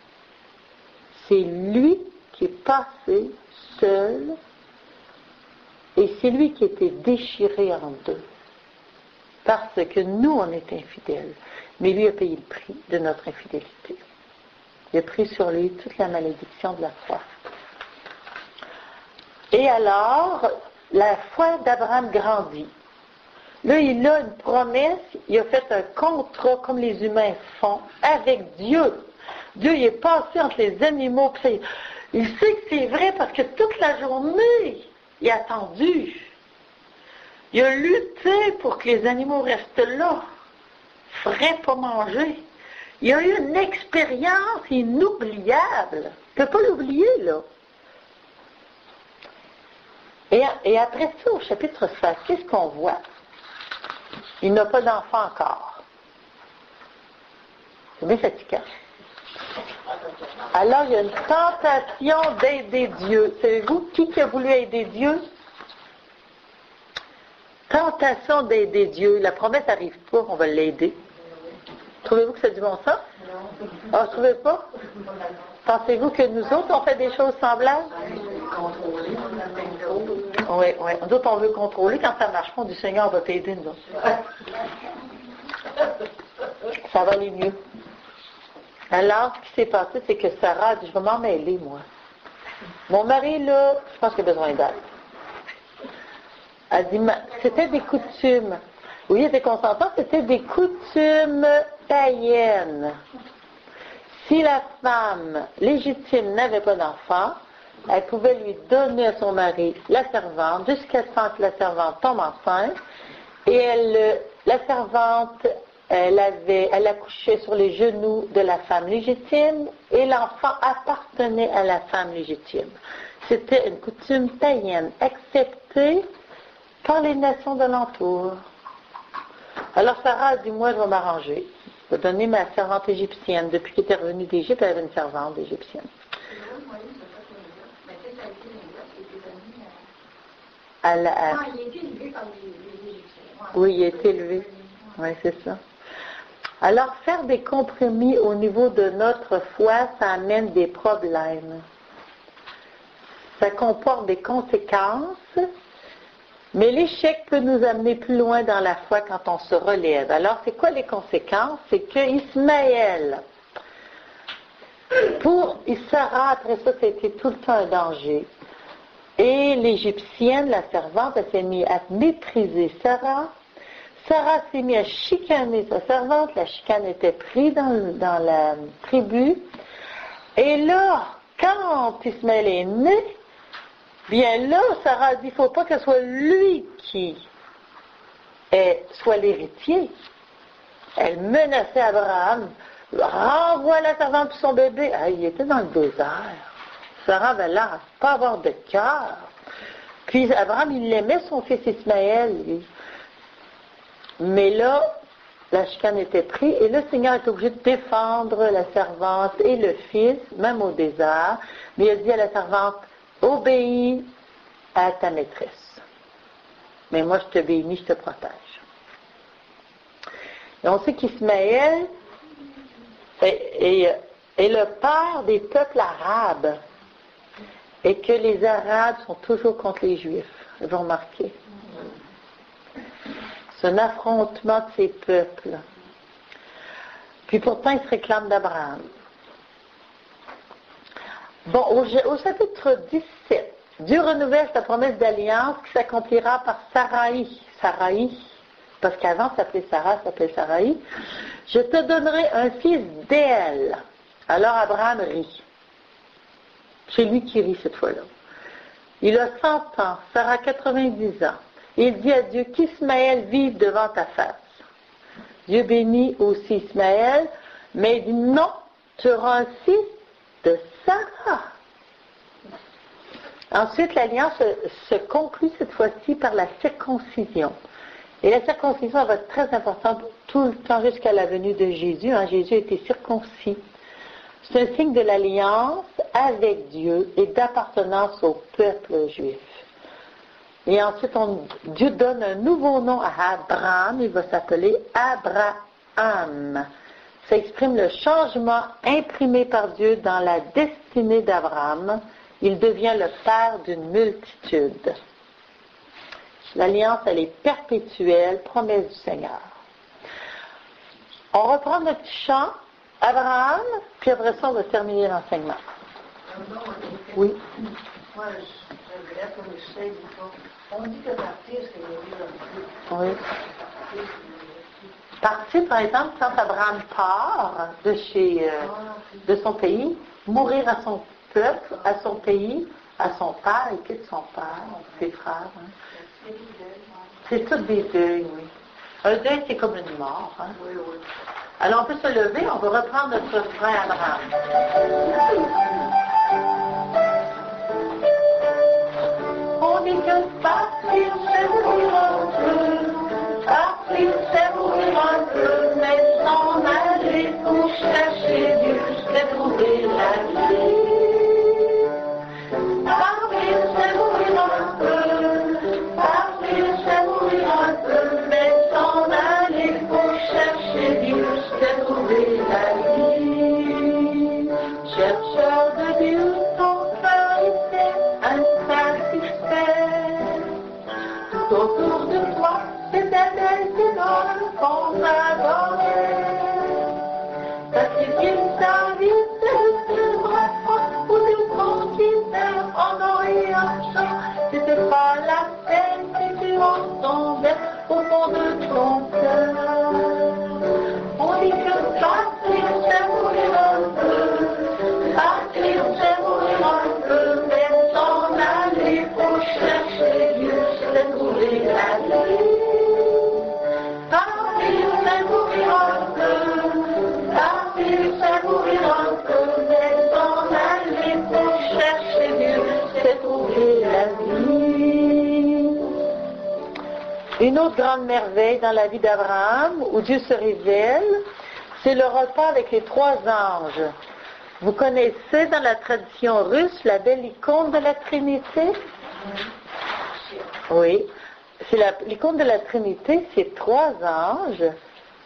C'est lui qui est passé seul et c'est lui qui était déchiré en deux. Parce que nous, on est infidèles. Mais lui a payé le prix de notre infidélité. Il a pris sur lui toute la malédiction de la foi. Et alors, la foi d'Abraham grandit. Là, il a une promesse, il a fait un contrat comme les humains font avec Dieu. Dieu, il est passé entre les animaux. Il sait que c'est vrai parce que toute la journée, il a attendu. Il a lutté pour que les animaux restent là, frais pas manger. Il a eu une expérience inoubliable. Il ne peut pas l'oublier, là. Et après ça, au chapitre 7, qu'est-ce qu'on voit? Il n'a pas d'enfant encore. C'est bien fatigant. Alors, il y a une tentation d'aider Dieu. Savez-vous qui a voulu aider Dieu? Tentation d'aider Dieu. La promesse n'arrive pas, on va l'aider. Trouvez-vous que c'est du bon sens? Ah, vous trouvez pas? Pensez-vous que nous autres, on fait des choses semblables? Oui, oui. Nous autres, on veut contrôler. Quand ça ne marche pas, on dit, Seigneur, on va t'aider, nous autres. Ça va aller mieux. Alors, ce qui s'est passé, c'est que Sarah a dit, je vais m'en mêler, moi. Mon mari, là, je pense qu'il a besoin d'aide. Elle dit, c'était des coutumes. Oui, elle était consentante, c'était des coutumes païennes. Si la femme légitime n'avait pas d'enfant, elle pouvait lui donner à son mari la servante jusqu'à ce que la servante tombe enceinte. Et la servante, elle accouchait sur les genoux de la femme légitime et l'enfant appartenait à la femme légitime. C'était une coutume païenne acceptée par les nations de l'entour. Alors Sarah a dit, moi je vais m'arranger. Je vais donner ma servante égyptienne. Depuis qu'elle était revenue d'Égypte, elle avait une servante égyptienne.
Il a été élevé par les Égyptiens.
Oui, il a été élevé. Oui, c'est ça. Alors, faire des compromis au niveau de notre foi, ça amène des problèmes. Ça comporte des conséquences, mais l'échec peut nous amener plus loin dans la foi quand on se relève. Alors, c'est quoi les conséquences? C'est que Ismaël, pour Sarah, après ça, c'était tout le temps un danger. Et l'Égyptienne, la servante, elle s'est mise à mépriser Sarah. Sarah s'est mise à chicaner sa servante. La chicane était prise dans la tribu. Et là, quand Ismaël est né, bien là, Sarah a dit, il ne faut pas que ce soit lui qui soit l'héritier. Elle menaçait Abraham. Renvoie la servante pour son bébé. Ah, il était dans le désert. Sarah avait l'air à pas avoir de cœur. Puis Abraham, il aimait son fils Ismaël, lui. Mais là, la chicane était prise et le Seigneur est obligé de défendre la servante et le fils, même au désert. Mais il a dit à la servante, obéis à ta maîtresse. Mais moi, je te bénis, je te protège. Et on sait qu'Ismaël est le père des peuples arabes. Et que les Arabes sont toujours contre les Juifs. Vous remarquez? C'est un affrontement de ces peuples. Puis pourtant, ils se réclament d'Abraham. Bon, au chapitre 17, Dieu renouvelle sa promesse d'alliance qui s'accomplira par Saraï, parce qu'avant ça s'appelait Sarah, ça s'appelle Saraï. Je te donnerai un fils d'elle. Alors Abraham rit. C'est lui qui rit cette fois-là. Il a 100 ans, Sarah 90 ans. Il dit à Dieu qu'Ismaël vive devant ta face. Dieu bénit aussi Ismaël, mais il dit non, tu auras un fils de Sarah. Ensuite, l'alliance se conclut cette fois-ci par la circoncision. Et la circoncision va être très importante tout le temps jusqu'à la venue de Jésus. Jésus a été circoncis. C'est un signe de l'alliance avec Dieu et d'appartenance au peuple juif. Et ensuite, Dieu donne un nouveau nom à Abraham. Il va s'appeler Abraham. Ça exprime le changement imprimé par Dieu dans la destinée d'Abraham. Il devient le père d'une multitude. L'alliance, elle est perpétuelle, promesse du Seigneur. On reprend notre chant, Abraham, puis après ça, on va terminer l'enseignement. Oui.
Moi, je regrette comme je sais, on dit que partir, c'est mourir un peu.
Oui. Partir, par exemple, quand Abraham part de son pays, mourir à son peuple, à son pays, à son père, il quitte son père, ses frères. Hein. C'est tout des deuils, oui. Un deuil, c'est comme une mort. Hein.
Oui, oui.
Alors, on peut se lever, on va reprendre notre frère Abraham. On dit que partir, c'est mourir un peu. Partir, c'est mourir un peu. Mais s'en aller pour chercher Dieu, c'est trouver la vie. Partir, c'est mourir un peu. Partir, c'est mourir un peu. Mais s'en aller pour chercher Dieu, c'est trouver la vie. Chercheur de Dieu, ton cœur est fait insatisfait. Tout autour de toi, c'est éternel ténor qu'on adorait. Sacrifier sa vie, c'est le droit ou de continuer en et en chant. C'était pas la peine que tu entendais au fond de ton cœur. On dit que partir, c'est mourir un peu. Partir, c'est mourir un peu. Mais s'en aller pour chercher Dieu, c'est trouver la vie. Partir, c'est mourir un peu. Partir, c'est mourir un peu. Mais s'en aller pour chercher Dieu, c'est trouver la vie. Une autre grande merveille dans la vie d'Abraham, où Dieu se révèle, c'est le repas avec les 3 anges. Vous connaissez dans la tradition russe la belle icône de la Trinité? Oui. L'icône de la Trinité, c'est 3 anges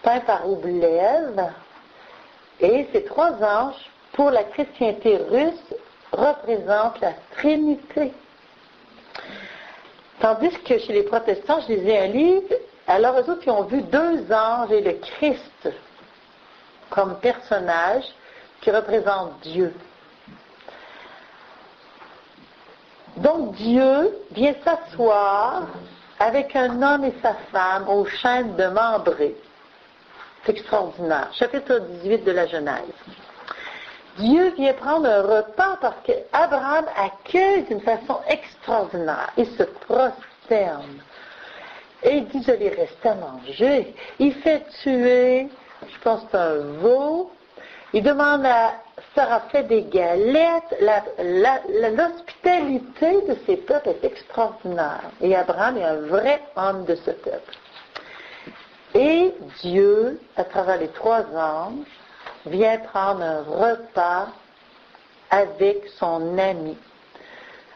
peints par Oublev. Et ces 3 anges, pour la chrétienté russe, représentent la Trinité. Tandis que chez les protestants, je lisais un livre, alors eux autres, ils ont vu 2 anges et le Christ comme personnage qui représente Dieu. Donc Dieu vient s'asseoir avec un homme et sa femme aux chaînes de Mambré. C'est extraordinaire. Chapitre 18 de la Genèse. Dieu vient prendre un repas parce qu'Abraham accueille d'une façon extraordinaire. Il se prosterne. Et il dit, je vais rester à manger. Il fait tuer, je pense que c'est un veau. Il demande à Sarah fait des galettes. L'hospitalité de ces peuples est extraordinaire. Et Abraham est un vrai homme de ce peuple. Et Dieu, à travers les 3 anges, vient prendre un repas avec son ami.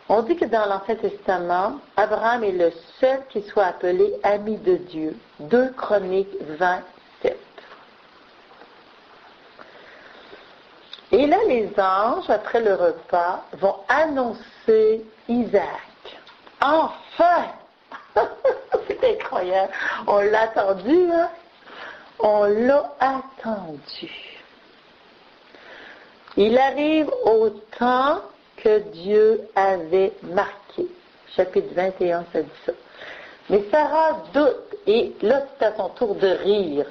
On dit que dans l'Ancien Testament, Abraham est le seul qui soit appelé ami de Dieu. 2 Chroniques 27. Et là, les anges, après le repas, vont annoncer Isaac. Enfin! C'est incroyable. On l'a attendu, hein? On l'a attendu. Il arrive au temps que Dieu avait marquées. Chapitre 21, ça dit ça. Mais Sarah doute, et là c'est à son tour de rire.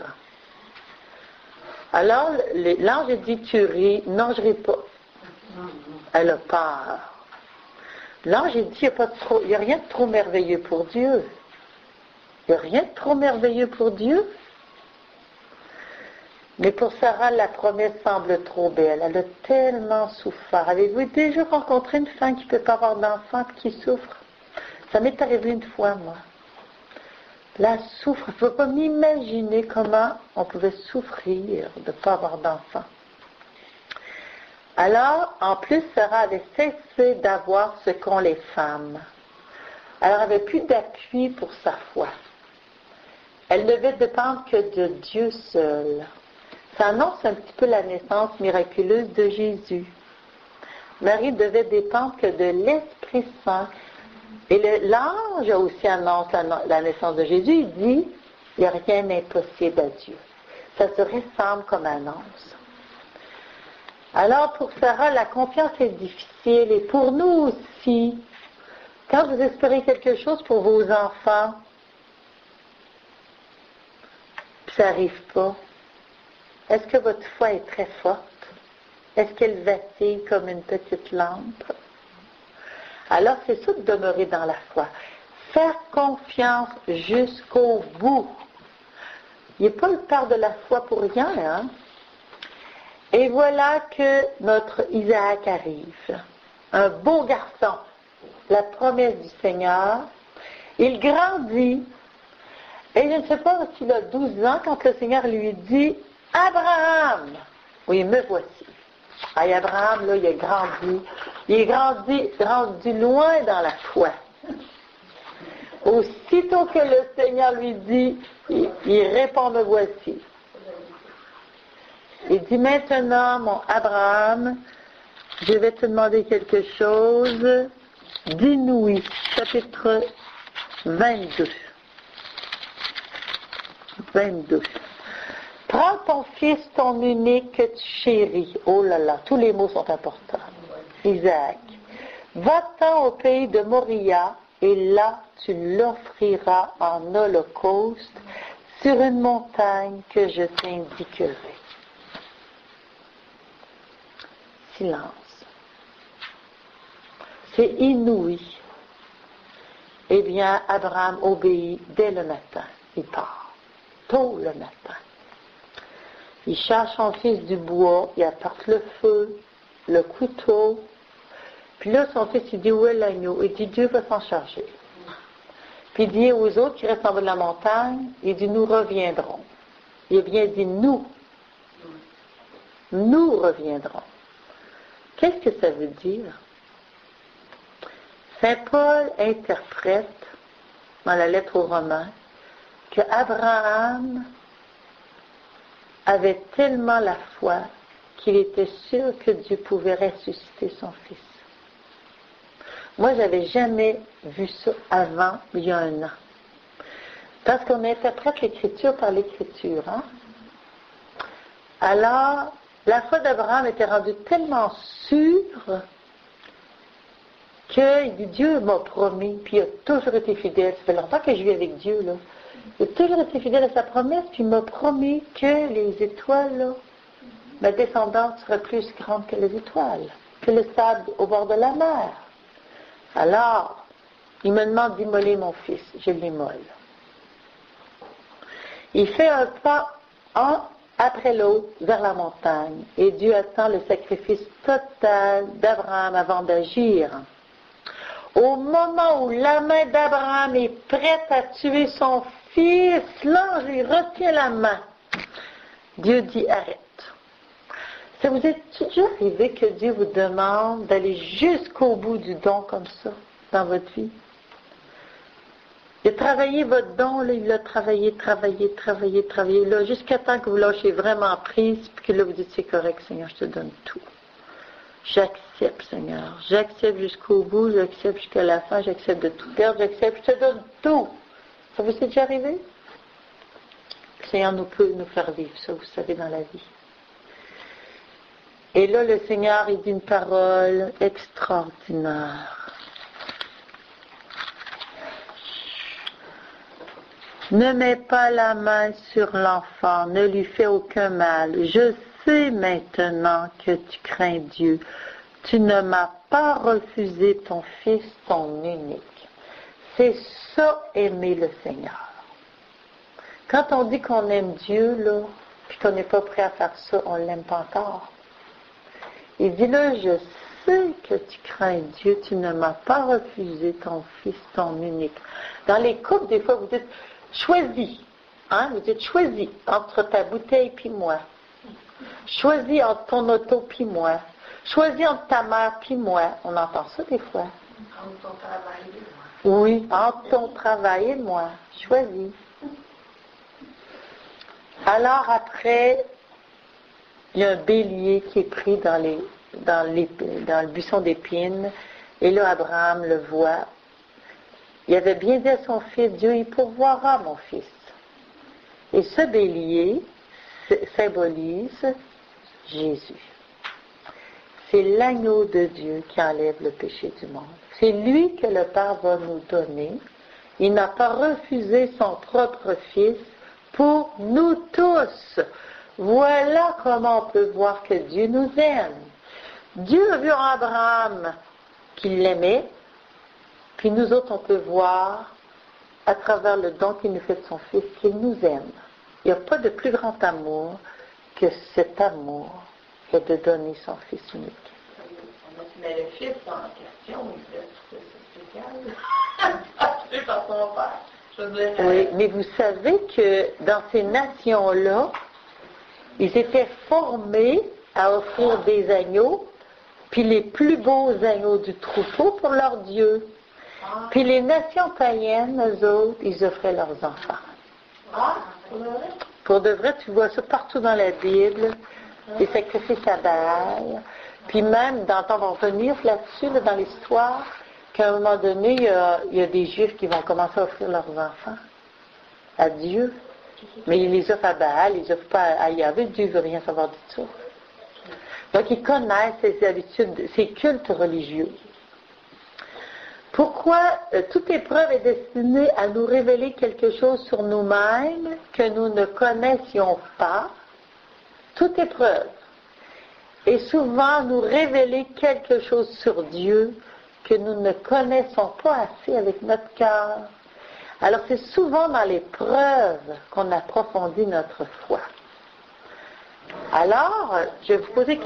Alors l'ange dit, tu ris? Non, je ne ris pas. Elle a peur. L'ange dit, il n'y a rien de trop merveilleux pour Dieu. Il n'y a rien de trop merveilleux pour Dieu. Mais pour Sarah, la promesse semble trop belle. Elle a tellement souffert. Avez-vous déjà rencontré une femme qui ne peut pas avoir d'enfant et qui souffre? Ça m'est arrivé une fois, moi. La souffrance, je ne peux pas m'imaginer comment on pouvait souffrir de ne pas avoir d'enfant. Alors, en plus, Sarah avait cessé d'avoir ce qu'ont les femmes. Elle n'avait plus d'appui pour sa foi. Elle ne devait dépendre que de Dieu seul. Ça annonce un petit peu la naissance miraculeuse de Jésus. Marie devait dépendre que de l'Esprit Saint. Et l'ange aussi annonce la naissance de Jésus. Il dit, il n'y a rien d'impossible à Dieu. Ça se ressemble comme annonce. Alors pour Sarah, la confiance est difficile. Et pour nous aussi, quand vous espérez quelque chose pour vos enfants, puis ça n'arrive pas, est-ce que votre foi est très forte? Est-ce qu'elle vacille comme une petite lampe? Alors c'est ça de demeurer dans la foi. Faire confiance jusqu'au bout. Il n'est pas le père de la foi pour rien, hein? Et voilà que notre Isaac arrive. Un beau garçon. La promesse du Seigneur. Il grandit. Et je ne sais pas s'il a 12 ans quand le Seigneur lui dit, Abraham! Oui, me voici. Et Abraham, là, il a grandi. Il est rendu loin dans la foi. Aussitôt que le Seigneur lui dit, il répond, me voici. Il dit, maintenant, mon Abraham, je vais te demander quelque chose d'inouï. Chapitre 22. 22. Prends ton fils, ton unique que tu chéris. Oh là là, tous les mots sont importants. Isaac. Va-t'en au pays de Moria, et là tu l'offriras en holocauste sur une montagne que je t'indiquerai. Silence. C'est inouï. Eh bien, Abraham obéit dès le matin. Il part. Tôt le matin. Il cherche son fils du bois, il apporte le feu, le couteau. Puis là, son fils, il dit, où est l'agneau? Il dit, Dieu va s'en charger. Puis il dit aux autres qui restent en bas de la montagne, il dit, nous reviendrons. Il a bien dit, nous. Nous reviendrons. Qu'est-ce que ça veut dire? Saint Paul interprète dans la lettre aux Romains que Abraham avait tellement la foi qu'il était sûr que Dieu pouvait ressusciter son fils. Moi, je n'avais jamais vu ça avant, il y a un an. Parce qu'on interprète l'Écriture par l'Écriture. Hein? Alors, la foi d'Abraham était rendue tellement sûre que Dieu m'a promis, puis il a toujours été fidèle. Ça fait longtemps que je vis avec Dieu, là. Il a toujours été fidèle à sa promesse, puis il m'a promis que les étoiles, là, ma descendance serait plus grande que les étoiles, que le sable au bord de la mer. Alors, il me demande d'immoler mon fils. Je l'immole. Il fait un pas un après l'autre vers la montagne, et Dieu attend le sacrifice total d'Abraham avant d'agir. Au moment où la main d'Abraham est prête à tuer son fils, l'ange lui retient la main. Dieu dit, arrête. Ça vous est déjà arrivé que Dieu vous demande d'aller jusqu'au bout du don comme ça, dans votre vie? Il a travaillé votre don, là, il l'a travaillé, là, jusqu'à temps que vous lâchez vraiment prise, puis que là, vous dites, c'est correct, Seigneur, je te donne tout. J'accepte, Seigneur. J'accepte jusqu'au bout, j'accepte jusqu'à la fin, j'accepte de tout perdre, j'accepte, je te donne tout. Ça vous est déjà arrivé? Le Seigneur peut nous faire vivre ça, vous savez, dans la vie. Et là, le Seigneur, il dit une parole extraordinaire. Ne mets pas la main sur l'enfant, ne lui fais aucun mal. Je sais maintenant que tu crains Dieu. Tu ne m'as pas refusé ton Fils, ton unique. C'est ça, aimer le Seigneur. Quand on dit qu'on aime Dieu, là, puis qu'on n'est pas prêt à faire ça, on ne l'aime pas encore. Il dit là, je sais que tu crains Dieu, tu ne m'as pas refusé ton Fils, ton unique. Dans les couples, des fois, vous dites, choisis, hein? Vous dites, choisis entre ta bouteille puis moi. Choisis entre ton auto puis moi. Choisis entre ta mère puis moi. On entend ça des fois.
Entre ton travail et moi.
Oui, entre ton travail et moi. Choisis. Alors après, il y a un bélier qui est pris dans le buisson d'épines. Et là, Abraham le voit. Il avait bien dit à son fils, Dieu, il pourvoira mon fils. Et ce bélier symbolise Jésus. C'est l'agneau de Dieu qui enlève le péché du monde. C'est lui que le Père va nous donner. Il n'a pas refusé son propre Fils pour nous tous. Voilà comment on peut voir que Dieu nous aime. Dieu a vu en Abraham qu'il l'aimait, puis nous autres, on peut voir à travers le don qu'il nous fait de son Fils qu'il nous aime. Il n'y a pas de plus grand amour que cet amour que de donner son Fils unique.
Mais le Fils en question, c'est spécial. C'est par son père.
Oui, mais vous savez que dans ces nations-là, ils étaient formés à offrir des agneaux, puis les plus beaux agneaux du troupeau pour leur Dieu. Puis les nations païennes, eux autres, ils offraient leurs enfants.
Ah, pour le vrai?
Pour de vrai, tu vois ça partout dans la Bible, les sacrifices à Baal. Puis même, on va revenir là-dessus, là, dans l'histoire, qu'à un moment donné, il y a des Juifs qui vont commencer à offrir leurs enfants à Dieu. Mais ils les offrent à Baal, ils les offrent pas à Yahvé. Dieu ne veut rien savoir du tout. Donc, ils connaissent ces habitudes, ces cultes religieux. Pourquoi toute épreuve est destinée à nous révéler quelque chose sur nous-mêmes que nous ne connaissions pas? Toute épreuve est souvent nous révéler quelque chose sur Dieu que nous ne connaissons pas assez avec notre cœur. Alors c'est souvent dans l'épreuve qu'on approfondit notre foi. Alors, je vais vous poser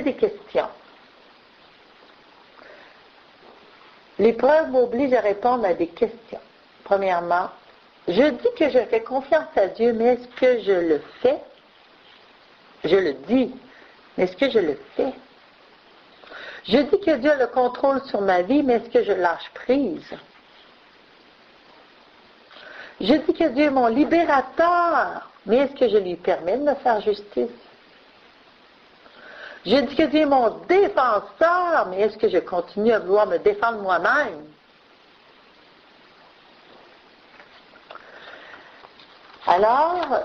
des questions. L'épreuve m'oblige à répondre à des questions. Premièrement, je dis que je fais confiance à Dieu, mais est-ce que je le fais? Je le dis, mais est-ce que je le fais? Je dis que Dieu a le contrôle sur ma vie, mais est-ce que je lâche prise? Je dis que Dieu est mon libérateur, mais est-ce que je lui permets de me faire justice? Je dis que Dieu est mon défenseur, mais est-ce que je continue à vouloir me défendre moi-même? Alors,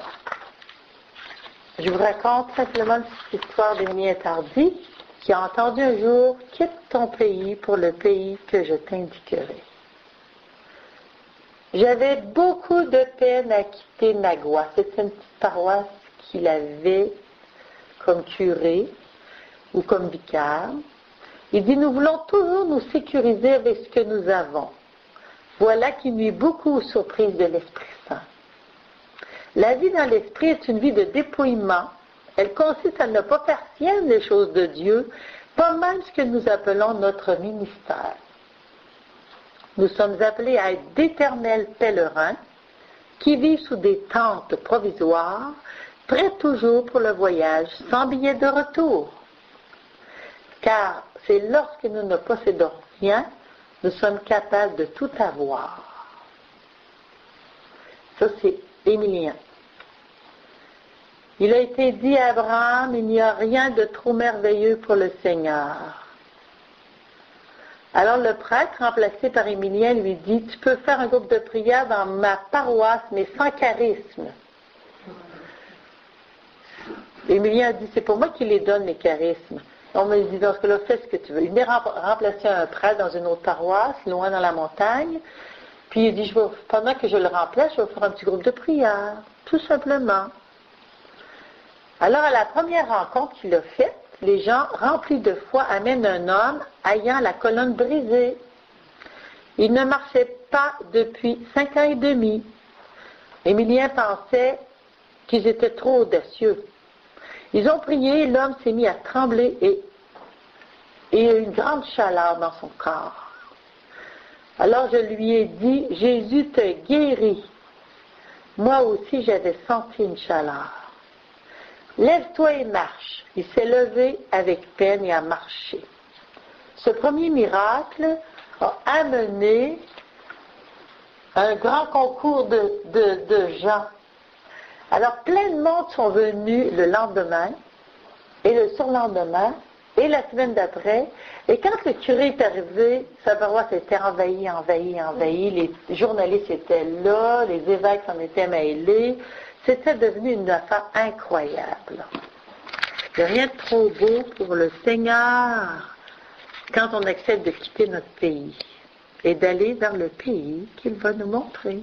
je vous raconte simplement une petite histoire d'Émilie Tardy qui a entendu un jour « Quitte ton pays pour le pays que je t'indiquerai ». J'avais beaucoup de peine à quitter Nagua. C'était une petite paroisse qu'il avait comme curé ou comme vicaire. Il dit, nous voulons toujours nous sécuriser avec ce que nous avons. Voilà qui nuit beaucoup aux surprises de l'Esprit Saint. La vie dans l'Esprit est une vie de dépouillement. Elle consiste à ne pas faire sienne les choses de Dieu, pas même ce que nous appelons notre ministère. Nous sommes appelés à être d'éternels pèlerins qui vivent sous des tentes provisoires, prêts toujours pour le voyage, sans billet de retour. Car c'est lorsque nous ne possédons rien, nous sommes capables de tout avoir. Ça, c'est Émilien. Il a été dit à Abraham, il n'y a rien de trop merveilleux pour le Seigneur. Alors le prêtre, remplacé par Émilien, lui dit, tu peux faire un groupe de prière dans ma paroisse, mais sans charisme. Émilien a dit, c'est pour moi qui les donne, les charismes. On me dit, dans ce cas-là, fais ce que tu veux. Il venait remplacer un prêtre dans une autre paroisse, loin dans la montagne. Puis il dit, pendant que je le remplace, je vais faire un petit groupe de prière, tout simplement. Alors, à la première rencontre qu'il a faite, les gens, remplis de foi, amènent un homme ayant la colonne brisée. Il ne marchait pas depuis 5 ans et demi. Émilien pensait qu'ils étaient trop audacieux. Ils ont prié, l'homme s'est mis à trembler et il y a eu une grande chaleur dans son corps. Alors je lui ai dit, Jésus te guérit. Moi aussi j'avais senti une chaleur. Lève-toi et marche. Il s'est levé avec peine et a marché. Ce premier miracle a amené un grand concours de gens. Alors plein de monde sont venus le lendemain et le surlendemain et la semaine d'après. Et quand le curé est arrivé, sa paroisse était envahie. Les journalistes étaient là, les évêques s'en étaient mêlés. C'était devenu une affaire incroyable. Il n'y a rien de trop beau pour le Seigneur quand on accepte de quitter notre pays et d'aller vers le pays qu'il va nous montrer.